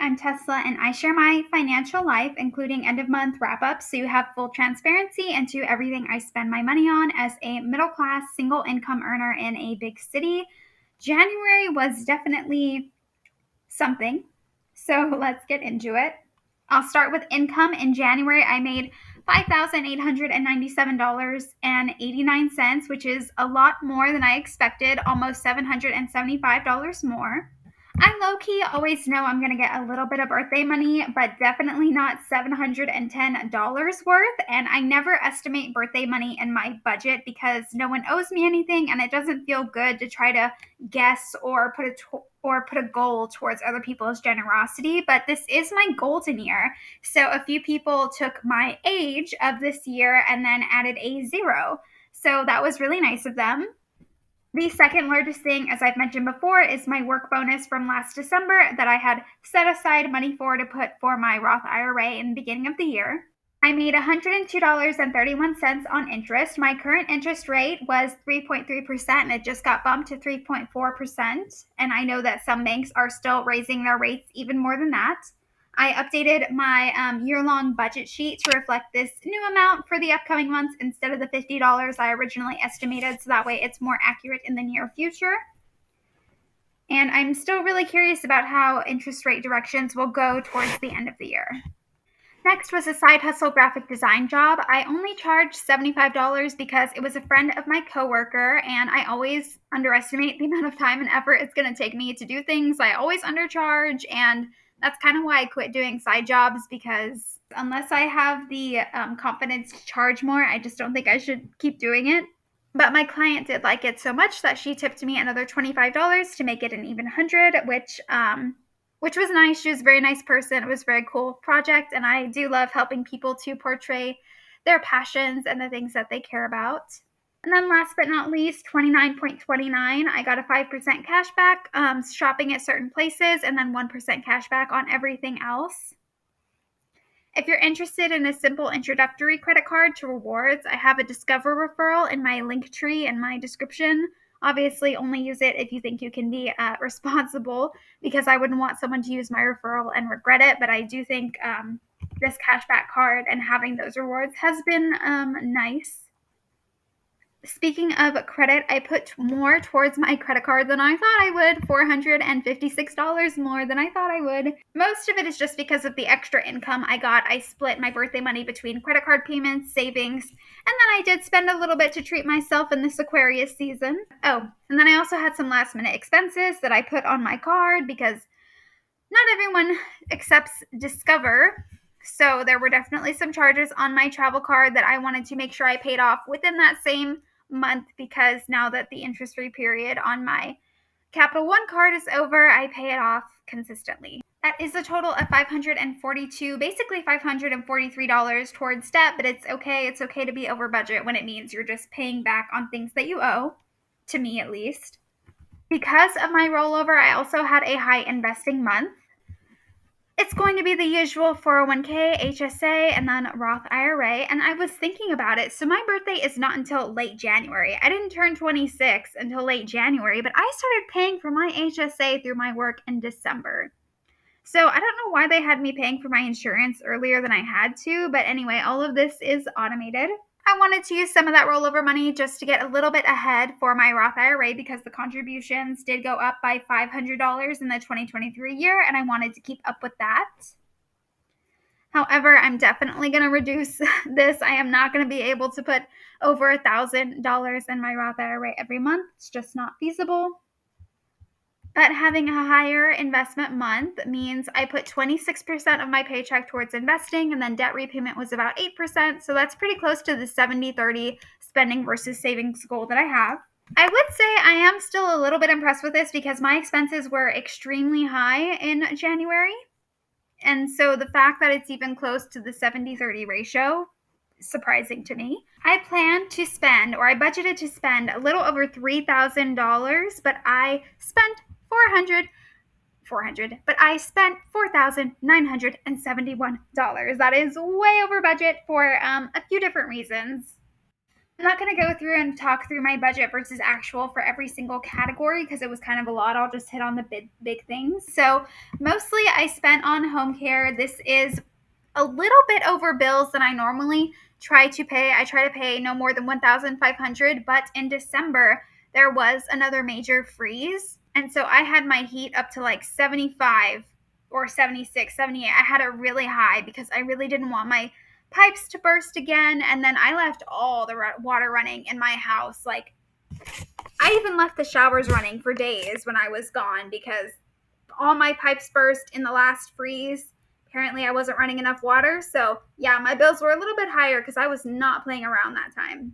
I'm Tesla, and I share my financial life, including end-of-month wrap-ups, so you have full transparency into everything I spend my money on as a middle-class, single-income earner in a big city. January was definitely something, so let's get into it. I'll start with income. In January, I made $5,897.89, which is a lot more than I expected, almost $775 more. I low-key always know I'm going to get a little bit of birthday money, but definitely not $710 worth. And I never estimate birthday money in my budget because no one owes me anything, and it doesn't feel good to try to guess or put a goal towards other people's generosity. But this is my golden year. So a few people took my age of this year and then added a 0. So that was really nice of them. The second largest thing, as I've mentioned before, is my work bonus from last December that I had set aside money for to put for my Roth IRA in the beginning of the year. I made $102.31 on interest. My current interest rate was 3.3%, and it just got bumped to 3.4%. And I know that some banks are still raising their rates even more than that. I updated my year-long budget sheet to reflect this new amount for the upcoming months instead of the $50 I originally estimated, so that way it's more accurate in the near future. And I'm still really curious about how interest rate directions will go towards the end of the year. Next was a side hustle graphic design job. I only charged $75 because it was a friend of my coworker, and I always underestimate the amount of time and effort it's going to take me to do things. I always undercharge, and that's kind of why I quit doing side jobs, because unless I have the confidence to charge more, I just don't think I should keep doing it. But my client did like it so much that she tipped me another $25 to make it an even 100, which was nice. She was a very nice person. It was a very cool project, and I do love helping people to portray their passions and the things that they care about. And then last but not least, $29.29, I got a 5% cash back shopping at certain places, and then 1% cash back on everything else. If you're interested in a simple introductory credit card to rewards, I have a Discover referral in my link tree in my description. Obviously, only use it if you think you can be responsible, because I wouldn't want someone to use my referral and regret it. But I do think this cashback card and having those rewards has been nice. Speaking of credit, I put more towards my credit card than I thought I would, $456 more than I thought I would. Most of it is just because of the extra income I got. I split my birthday money between credit card payments, savings, and then I did spend a little bit to treat myself in this Aquarius season. Oh, and then I also had some last minute expenses that I put on my card because not everyone accepts Discover. So there were definitely some charges on my travel card that I wanted to make sure I paid off within that same month, because now that the interest-free period on my Capital One card is over, I pay it off consistently. That is a total of basically $543 towards debt, but it's okay. It's okay to be over budget when it means you're just paying back on things that you owe, to me at least. Because of my rollover, I also had a high investing month. It's going to be the usual 401k, HSA, and then Roth IRA. And I was thinking about it. So my birthday is not until late January. I didn't turn 26 until late January, but I started paying for my HSA through my work in December. So I don't know why they had me paying for my insurance earlier than I had to. But anyway, all of this is automated. I wanted to use some of that rollover money just to get a little bit ahead for my Roth IRA, because the contributions did go up by $500 in the 2023 year, and I wanted to keep up with that. However, I'm definitely going to reduce this. I am not going to be able to put over $1,000 in my Roth IRA every month. It's just not feasible. But having a higher investment month means I put 26% of my paycheck towards investing, and then debt repayment was about 8%. So that's pretty close to the 70-30 spending versus savings goal that I have. I would say I am still a little bit impressed with this because my expenses were extremely high in January. And so the fact that it's even close to the 70-30 ratio, surprising to me. I planned to spend, or I budgeted to spend, a little over $3,000, but I spent but I spent $4,971. That is way over budget for a few different reasons. I'm not going to go through and talk through my budget versus actual for every single category because it was kind of a lot. I'll just hit on the big things. So mostly I spent on home care. This is a little bit over bills than I normally try to pay. I try to pay no more than 1,500, but in December there was another major freeze, and so I had my heat up to like 75 or 76, 78. I had it really high because I really didn't want my pipes to burst again, and then I left all the water running in my house. Like, I even left the showers running for days when I was gone because all my pipes burst in the last freeze. Apparently, I wasn't running enough water. So, yeah, my bills were a little bit higher because I was not playing around that time.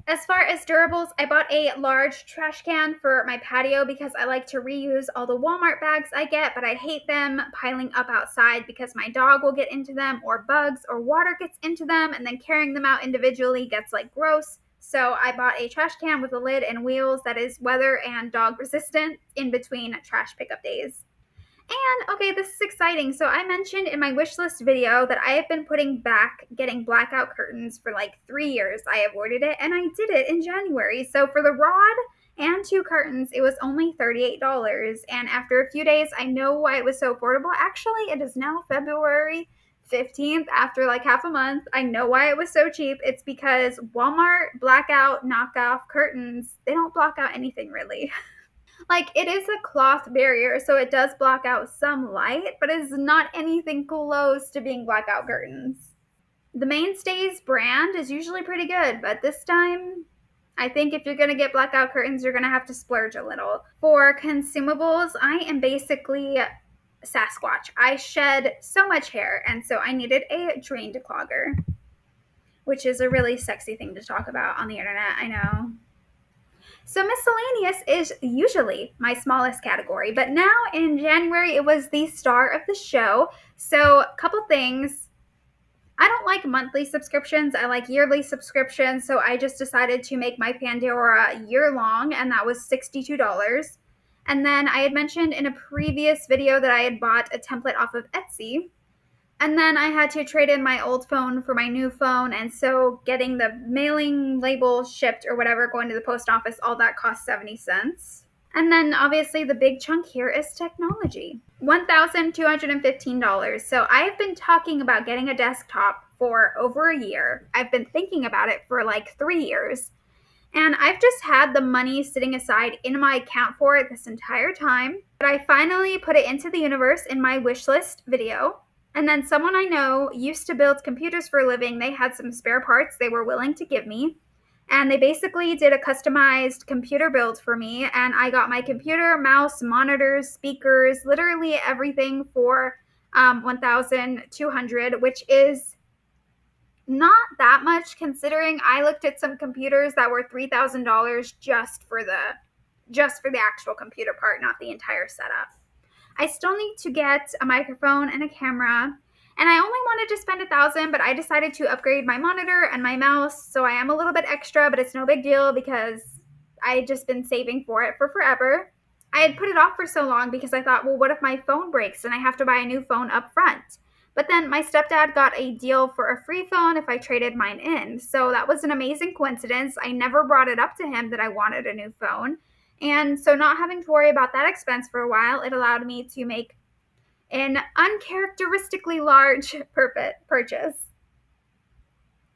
As far as durables, I bought a large trash can for my patio because I like to reuse all the Walmart bags I get, but I hate them piling up outside because my dog will get into them, or bugs or water gets into them, and then carrying them out individually gets like gross. So I bought a trash can with a lid and wheels that is weather and dog resistant in between trash pickup days. And okay, this is exciting. So I mentioned in my wish list video that I have been putting back getting blackout curtains for like 3 years. I avoided it and I did it in January. So for the rod and 2 curtains, it was only $38. And after a few days, I know why it was so affordable. Actually, it is now February 15th after like half a month. I know why it was so cheap. It's because Walmart blackout knockoff curtains, they don't block out anything really. Like, it is a cloth barrier, so it does block out some light, but it's not anything close to being blackout curtains. The Mainstays brand is usually pretty good, but this time, I think if you're going to get blackout curtains, you're going to have to splurge a little. For consumables, I am basically Sasquatch. I shed so much hair, and so I needed a drain declogger, which is a really sexy thing to talk about on the internet, I know. So miscellaneous is usually my smallest category, but now in January it was the star of the show. So a couple things. I don't like monthly subscriptions. I like yearly subscriptions. So I just decided to make my Pandora year long, and that was $62. And then I had mentioned in a previous video that I had bought a template off of Etsy. And then I had to trade in my old phone for my new phone. And so getting the mailing label shipped or whatever, going to the post office, all that cost 70 cents. And then obviously the big chunk here is technology. $1,215. So I have been talking about getting a desktop for over a year. I've been thinking about it for like 3 years. And I've just had the money sitting aside in my account for it this entire time. But I finally put it into the universe in my wish list video. And then someone I know used to build computers for a living. They had some spare parts they were willing to give me. And they basically did a customized computer build for me. And I got my computer, mouse, monitors, speakers, literally everything for $1,200, which is not that much considering I looked at some computers that were $3,000 just for the actual computer part, not the entire setup. I still need to get a microphone and a camera, and I only wanted to spend $1,000, but I decided to upgrade my monitor and my mouse, so I am a little bit extra, but it's no big deal because I had just been saving for it for forever. I had put it off for so long because I thought, well, what if my phone breaks and I have to buy a new phone up front? But then my stepdad got a deal for a free phone if I traded mine in. So that was an amazing coincidence. I never brought it up to him that I wanted a new phone. And so not having to worry about that expense for a while, it allowed me to make an uncharacteristically large purchase.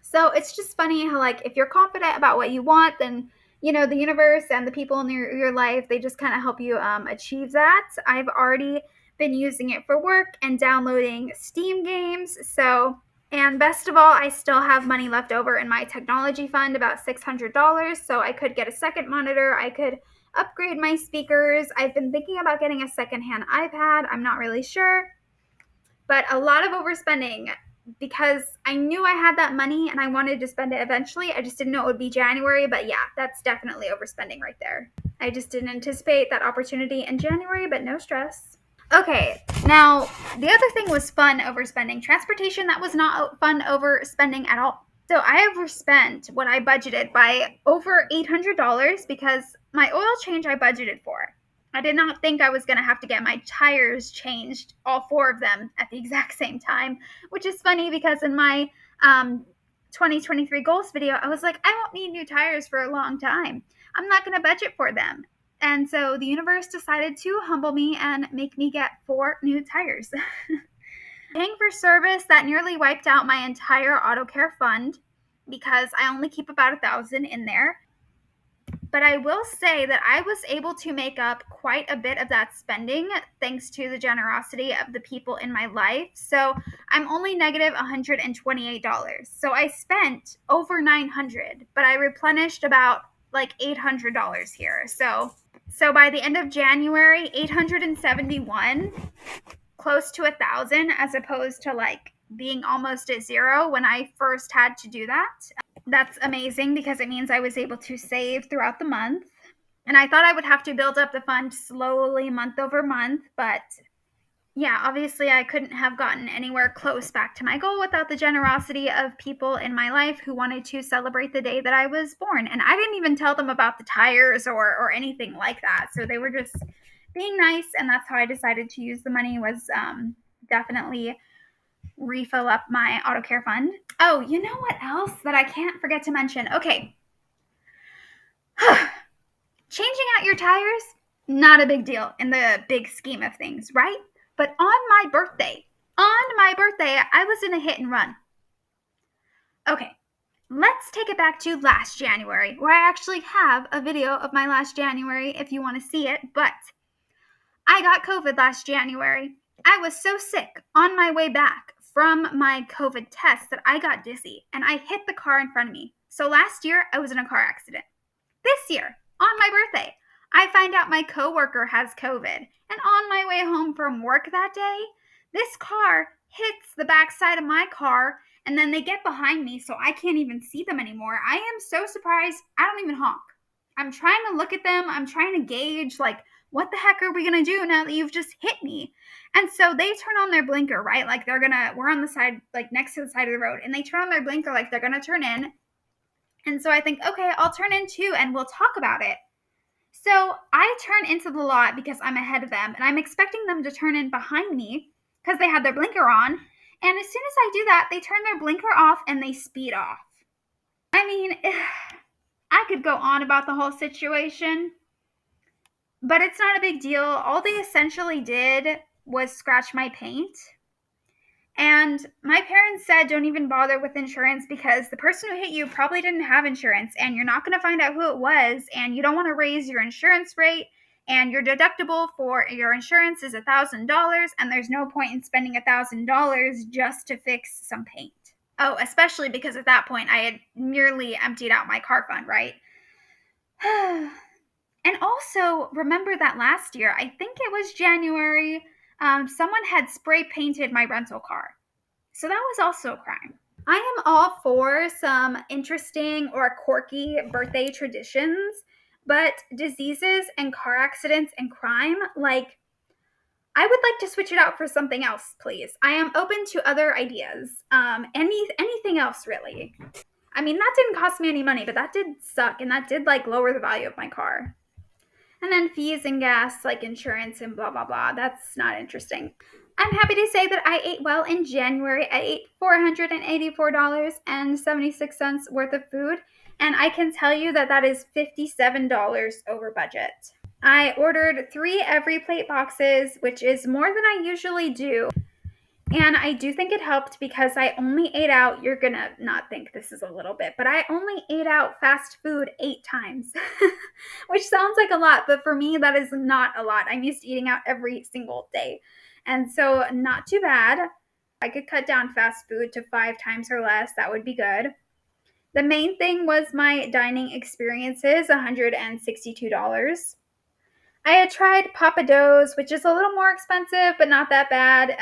So it's just funny how, like, if you're confident about what you want, then, you know, the universe and the people in your life, they just kind of help you achieve that. I've already been using it for work and downloading Steam games. So, and best of all, I still have money left over in my technology fund, about $600. So I could get a second monitor. I could upgrade my speakers. I've been thinking about getting a secondhand iPad. I'm not really sure. But a lot of overspending because I knew I had that money and I wanted to spend it eventually. I just didn't know it would be January, but yeah, that's definitely overspending right there. I just didn't anticipate that opportunity in January, but no stress. Okay, now the other thing was fun overspending. Transportation, that was not fun overspending at all. So I overspent what I budgeted by over $800 because my oil change I budgeted for. I did not think I was going to have to get my tires changed, all 4 of them, at the exact same time, which is funny because in my 2023 goals video, I was like, I won't need new tires for a long time. I'm not going to budget for them. And so the universe decided to humble me and make me get 4 new tires. Paying for service that nearly wiped out my entire auto care fund because I only keep about $1,000 in there. But I will say that I was able to make up quite a bit of that spending thanks to the generosity of the people in my life. So I'm only negative $128. So I spent over $900, but I replenished about like $800 here. So by the end of January, 871, close to 1,000, as opposed to like being almost at zero when I first had to do that. That's amazing because it means I was able to save throughout the month. And I thought I would have to build up the fund slowly month over month, but yeah, obviously I couldn't have gotten anywhere close back to my goal without the generosity of people in my life who wanted to celebrate the day that I was born. And I didn't even tell them about the tires or anything like that. So they were just being nice, and that's how I decided to use the money, was definitely refill up my auto care fund. Oh, you know what else that I can't forget to mention? Okay. Changing out your tires, not a big deal in the big scheme of things, right? But on my birthday, I was in a hit and run. Okay, let's take it back to last January, where I actually have a video of my last January if you want to see it. But I got COVID last January. I was so sick on my way back from my COVID test that I got dizzy and I hit the car in front of me. So last year, I was in a car accident. This year, on my birthday, I find out my coworker has COVID. And on my way home from work that day, this car hits the backside of my car, and then they get behind me so I can't even see them anymore. I am so surprised. I don't even honk. I'm trying to look at them. I'm trying to gauge, like, what the heck are we going to do now that you've just hit me? And so they turn on their blinker, right? Like we're on the side, like next to the side of the road, and they turn on their blinker like they're going to turn in. And so I think, okay, I'll turn in too and we'll talk about it. So I turn into the lot because I'm ahead of them, and I'm expecting them to turn in behind me because they had their blinker on. And as soon as I do that, they turn their blinker off and they speed off. I mean, I could go on about the whole situation, but it's not a big deal. All they essentially did was scratch my paint. And my parents said don't even bother with insurance because the person who hit you probably didn't have insurance, and you're not going to find out who it was, and you don't want to raise your insurance rate, and your deductible for your insurance is $1,000, and there's no point in spending $1,000 just to fix some paint. Oh, especially because at that point I had nearly emptied out my car fund, right? And also, remember that last year, I think it was January, someone had spray painted my rental car. So that was also a crime. I am all for some interesting or quirky birthday traditions, but diseases and car accidents and crime, like, I would like to switch it out for something else, please. I am open to other ideas. Anything else, really. I mean, that didn't cost me any money, but that did suck, and that did, like, lower the value of my car. And then fees and gas, like insurance and blah, blah, blah. That's not interesting. I'm happy to say that I ate well in January. I ate $484.76 worth of food, and I can tell you that that is $57 over budget. I ordered 3 every plate boxes, which is more than I usually do. And I do think it helped because I only ate out, you're gonna not think this is a little bit, but I only ate out fast food 8 times, which sounds like a lot, but for me, that is not a lot. I'm used to eating out every single day. And so not too bad. If I could cut down fast food to 5 times or less, that would be good. The main thing was my dining experiences, $162. I had tried Papa Do's, which is a little more expensive, but not that bad.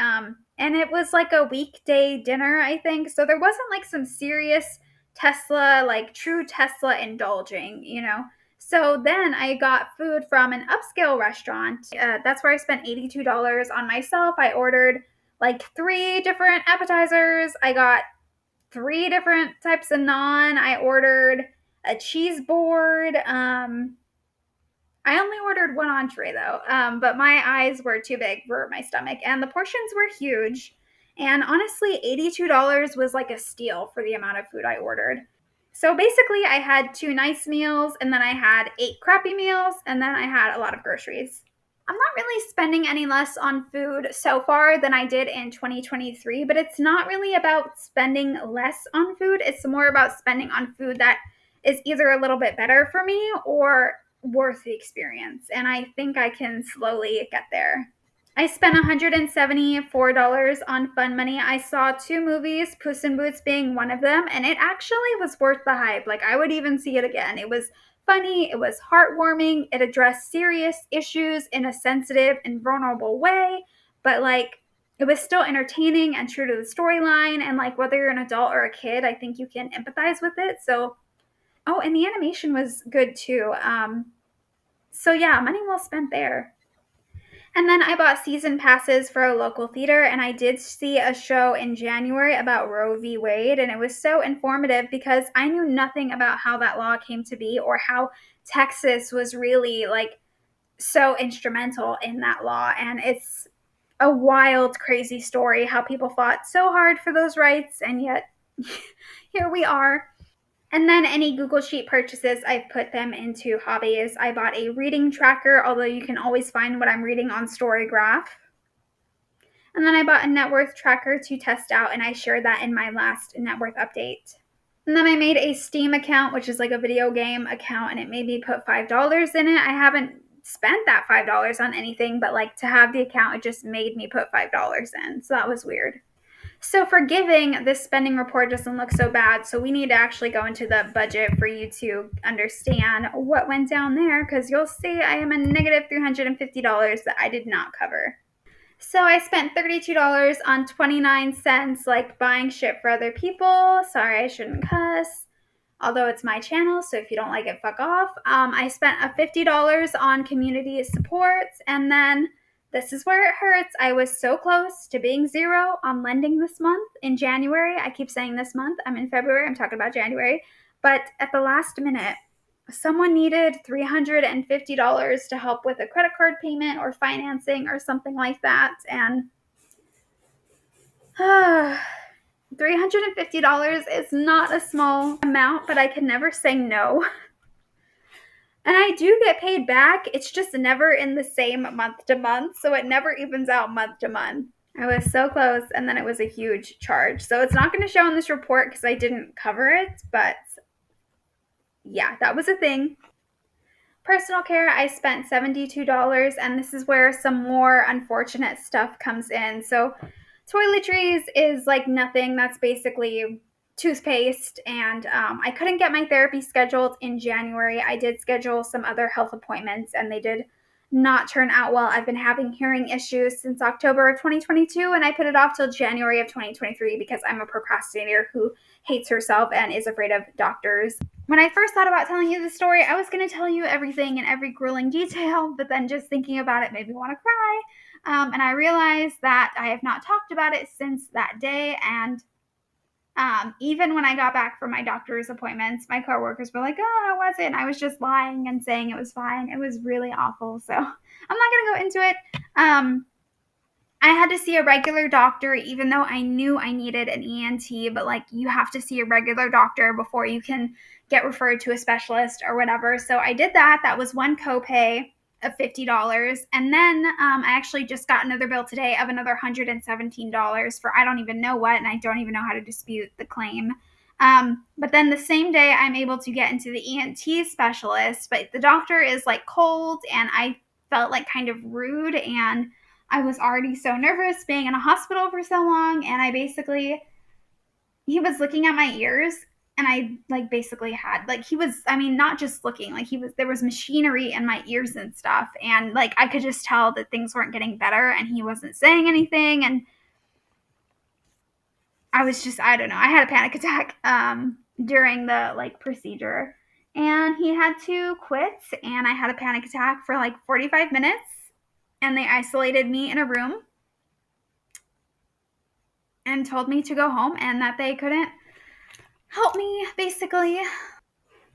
And it was like a weekday dinner, I think. So there wasn't like some serious Tesla, like true Tesla indulging, you know? So then I got food from an upscale restaurant. That's where I spent $82 on myself. I ordered like 3 different appetizers. I got 3 different types of naan. I ordered a cheese board. I only ordered 1 entree though, but my eyes were too big for my stomach, and the portions were huge. And honestly, $82 was like a steal for the amount of food I ordered. So basically, I had two nice meals, and then I had eight crappy meals, and then I had a lot of groceries. I'm not really spending any less on food so far than I did in 2023, but it's not really about spending less on food. It's more about spending on food that is either a little bit better for me or worth the experience. And I think I can slowly get there. I spent $174 on fun money. I saw two movies, Puss in Boots being one of them, and it actually was worth the hype. Like, I would even see it again. It was funny, it was heartwarming, it addressed serious issues in a sensitive and vulnerable way, but like, it was still entertaining and true to the storyline. And like, whether you're an adult or a kid, I think you can empathize with it. So, oh, and the animation was good too. So yeah, money well spent there. And then I bought season passes for a local theater, and I did see a show in January about Roe v. Wade, and it was so informative because I knew nothing about how that law came to be or how Texas was really like so instrumental in that law. And it's a wild, crazy story how people fought so hard for those rights, and yet here we are. And then any Google Sheet purchases, I've put them into hobbies. I bought a reading tracker, although you can always find what I'm reading on Storygraph. And then I bought a net worth tracker to test out, and I shared that in my last net worth update. And then I made a Steam account, which is like a video game account, and it made me put $5 in it. I haven't spent that $5 on anything, but like to have the account, it just made me put $5 in. So that was weird. So for giving, this spending report doesn't look so bad. So we need to actually go into the budget for you to understand what went down there, because you'll see I am a negative $350 that I did not cover. So I spent $32 on 29 cents, like buying shit for other people. Sorry, I shouldn't cuss. Although it's my channel, so if you don't like it, fuck off. I spent a $50 on community supports, and then this is where it hurts. I was so close to being zero on lending this month in January. I keep saying this month. I'm in February. I'm talking about January. But at the last minute, someone needed $350 to help with a credit card payment or financing or something like that. And $350 is not a small amount, but I can never say no. And I do get paid back. It's just never in the same month to month. So it never evens out month to month. I was so close, and then it was a huge charge. So it's not going to show in this report because I didn't cover it. But yeah, that was a thing. Personal care, I spent $72, and this is where some more unfortunate stuff comes in. So toiletries is like nothing. That's basically toothpaste, and I couldn't get my therapy scheduled in January. I did schedule some other health appointments, and they did not turn out well. I've been having hearing issues since October of 2022, and I put it off till January of 2023 because I'm a procrastinator who hates herself and is afraid of doctors. When I first thought about telling you the story, I was going to tell you everything in every grueling detail, but then just thinking about it made me want to cry. And I realized that I have not talked about it since that day. And even when I got back from my doctor's appointments, my coworkers were like, "Oh, how was it?" And I was just lying and saying it was fine. It was really awful. So I'm not going to go into it. I had to see a regular doctor, even though I knew I needed an ENT, but like you have to see a regular doctor before you can get referred to a specialist or whatever. So I did that. That was one copay of $50. And then I actually just got another bill today of another $117 for I don't even know what, and I don't even know how to dispute the claim. But then the same day, I'm able to get into the ENT specialist, but the doctor is like cold, and I felt like kind of rude, and I was already so nervous being in a hospital for so long, and he was looking at my ears, and I like basically had like he was, I mean, not just looking, like there was machinery in my ears and stuff, and like I could just tell that things weren't getting better, and he wasn't saying anything, and I was just, I don't know, I had a panic attack during the like procedure, and he had to quit, and I had a panic attack for like 45 minutes, and they isolated me in a room and told me to go home and that they couldn't help me, basically.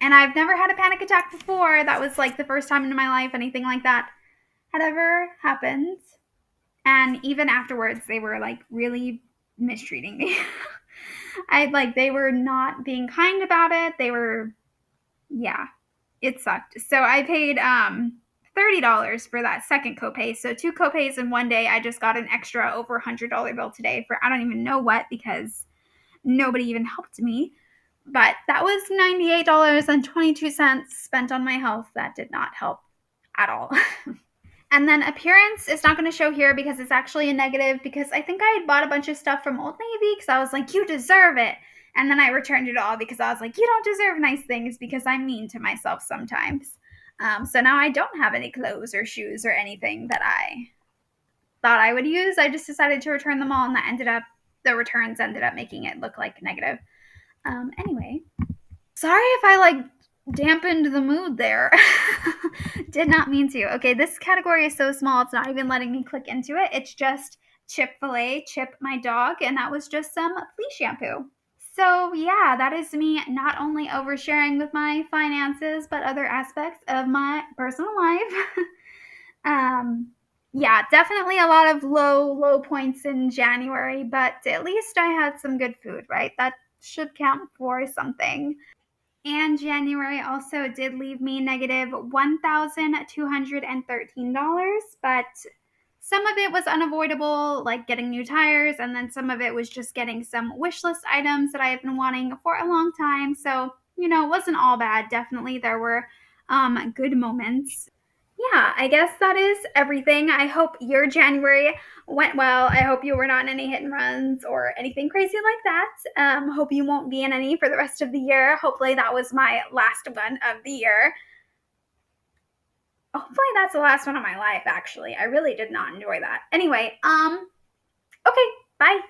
And I've never had a panic attack before. That was like the first time in my life anything like that had ever happened. And even afterwards, they were like really mistreating me. They were not being kind about it. They were, yeah, it sucked. So I paid $30 for that second copay. So two copays in one day. I just got an extra over $100 bill today for I don't even know what, because nobody even helped me. But that was $98.22 spent on my health. That did not help at all. And then appearance is not going to show here because it's actually a negative, because I think I had bought a bunch of stuff from Old Navy because I was like, you deserve it. And then I returned it all because I was like, you don't deserve nice things, because I'm mean to myself sometimes. So now I don't have any clothes or shoes or anything that I thought I would use. I just decided to return them all, and the returns ended up making it look like negative. Anyway, sorry if I dampened the mood there. Did not mean to. Okay, this category is so small, it's not even letting me click into it. It's just Chick-fil-A, Chip my dog, and that was just some flea shampoo. So, yeah, that is me not only oversharing with my finances, but other aspects of my personal life. Yeah, definitely a lot of low points in January, but at least I had some good food, right? That should count for something. And January also did leave me negative $1,213, but some of it was unavoidable, like getting new tires, and then some of it was just getting some wish list items that I have been wanting for a long time. So, it wasn't all bad. Definitely there were good moments. Yeah, I guess that is everything. I hope your January went well. I hope you were not in any hit and runs or anything crazy like that. Hope you won't be in any for the rest of the year. Hopefully, that was my last one of the year. Hopefully, that's the last one of my life, actually. I really did not enjoy that. Anyway, okay, bye.